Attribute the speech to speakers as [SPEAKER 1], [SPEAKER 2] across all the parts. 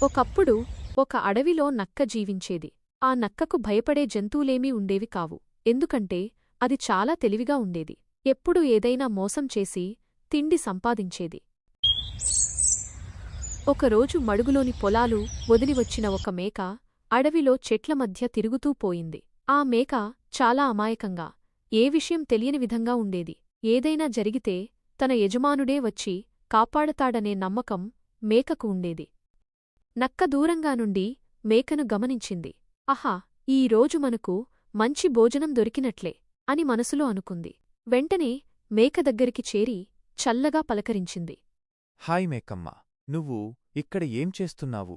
[SPEAKER 1] ఒకప్పుడు ఒక అడవిలో నక్క జీవించేది. ఆ నక్కకు భయపడే జంతువులేమీ ఉండేవి కావు. ఎందుకంటే అది చాలా తెలివిగా ఉండేది. ఎప్పుడూ ఏదైనా మోసం చేసి తిండి సంపాదించేది. ఒకరోజు మడుగులోని పొలాలు వదిలివచ్చిన ఒక మేక అడవిలో చెట్ల మధ్య తిరుగుతూ పోయింది. ఆ మేక చాలా అమాయకంగా, ఏ విషయం తెలియని విధంగా ఉండేది. ఏదైనా జరిగితే తన యజమానుడే వచ్చి కాపాడతాడనే నమ్మకం మేకకు ఉండేది. నక్క దూరంగా నుండి మేకను గమనించింది. ఆహా, ఈ రోజు మనకు మంచి భోజనం దొరికినట్లే అని మనసులో అనుకుంది. వెంటనే మేక దగ్గరికి చేరి చల్లగా పలకరించింది.
[SPEAKER 2] హాయ్ మేకమ్మ, నువ్వు ఇక్కడ ఏం చేస్తున్నావు?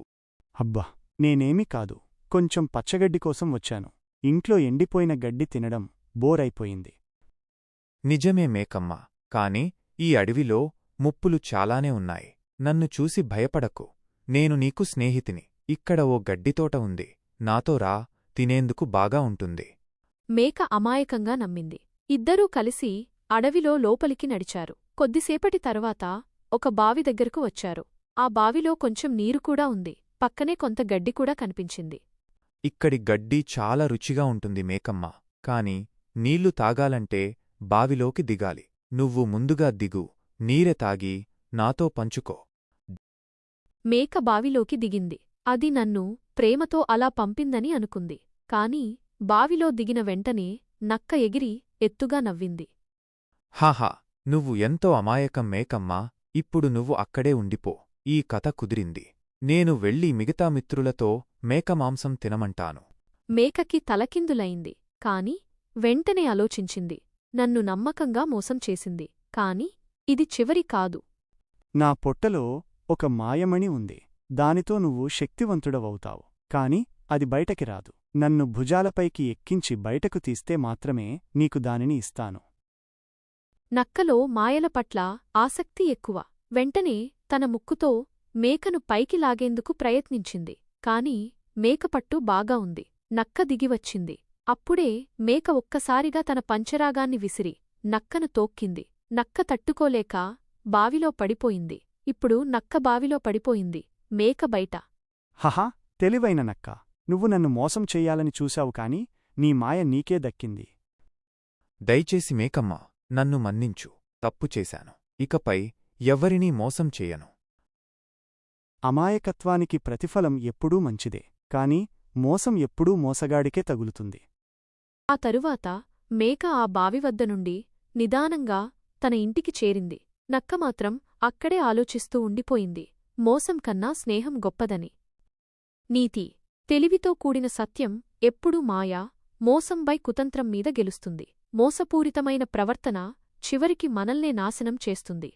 [SPEAKER 3] అబ్బా, నేనేమీ కాదు, కొంచెం పచ్చగడ్డి కోసం వచ్చాను. ఇంట్లో ఎండిపోయిన గడ్డి తినడం బోరైపోయింది.
[SPEAKER 2] నిజమే మేకమ్మ, కాని ఈ అడవిలో ముప్పులు చాలానే ఉన్నాయి. నన్ను చూసి భయపడకు, నేను నీకు స్నేహితిని. ఇక్కడ ఓ గడ్డితోట ఉంది, నాతో రా, తినేందుకు బాగా ఉంటుంది.
[SPEAKER 1] మేక అమాయకంగా నమ్మింది. ఇద్దరూ కలిసి అడవిలో లోపలికి నడిచారు. కొద్దిసేపటి తరువాత ఒక బావి దగ్గరకు వచ్చారు. ఆ బావిలో కొంచెం నీరు కూడా ఉంది. పక్కనే కొంత గడ్డి కూడా కనిపించింది.
[SPEAKER 2] ఇక్కడి గడ్డి చాలా రుచిగా ఉంటుంది మేకమ్మ, కాని నీళ్లు తాగాలంటే బావిలోకి దిగాలి. నువ్వు ముందుగా దిగు, నీరె తాగి నాతో పంచుకో.
[SPEAKER 1] మేక బావిలోకి దిగింది. అది నన్ను ప్రేమతో అలా పంపిందని అనుకుంది. కాని బావిలో దిగిన వెంటనే నక్క ఎగిరి ఎత్తుగా నవ్వింది.
[SPEAKER 2] హాహా, నువ్వు ఎంతో అమాయకం మేకమ్మా. ఇప్పుడు నువ్వు అక్కడే ఉండిపో. ఈ కథ కుదిరింది. నేను వెళ్ళి మిగతా మిత్రులతో మేకమాంసం తినమంటాను.
[SPEAKER 1] మేకకి తలకిందులైంది. కాని వెంటనే ఆలోచించింది. నన్ను నమ్మకంగా మోసం చేసింది. కాని ఇది చివరి కాదు.
[SPEAKER 3] నా పొట్టలో ఒక మాయమణి ఉంది. దానితో నువ్వు శక్తివంతుడవవుతావు. కాని అది బయటకి రాదు. నన్ను భుజాలపైకి ఎక్కించి బయటకు తీస్తే మాత్రమే నీకు దానిని ఇస్తాను.
[SPEAKER 1] నక్కలో మాయల పట్ల ఆసక్తి ఎక్కువ. వెంటనే తన ముక్కుతో మేకను పైకి లాగేందుకు ప్రయత్నించింది. కాని మేకపట్టు బాగా ఉంది. నక్క దిగివచ్చింది. అప్పుడే మేక ఒక్కసారిగా తన పంచరాగాన్ని విసిరి నక్కను తోక్కింది. నక్క తట్టుకోలేక బావిలో పడిపోయింది. ఇప్పుడు నక్క బావిలో పడిపోయింది, మేక బయట.
[SPEAKER 3] హహా, తెలివైన నక్క, నువ్వు నన్ను మోసం చెయ్యాలని చూశావు కాని నీ మాయ నీకే దక్కింది.
[SPEAKER 2] దయచేసి మేకమ్మ, నన్ను మన్నించు. తప్పు చేశాను. ఇకపై ఎవ్వరినీ మోసం చేయను.
[SPEAKER 3] అమాయకత్వానికి ప్రతిఫలం ఎప్పుడూ మంచిదే, కాని మోసం ఎప్పుడూ మోసగాడికే తగులుతుంది.
[SPEAKER 1] ఆ తరువాత మేక ఆ బావివద్ద నుండి నిదానంగా తన ఇంటికి చేరింది. నక్క మాత్రం అక్కడే ఆలోచిస్తూ ఉండిపోయింది, మోసం కన్నా స్నేహం గొప్పదని. నీతి: తెలివితో కూడిన సత్యం ఎప్పుడూ మాయా, మోసంబై కుతంత్రం మీద గెలుస్తుంది. మోసపూరితమైన ప్రవర్తన చివరికి మనల్నే నాశనం చేస్తుంది.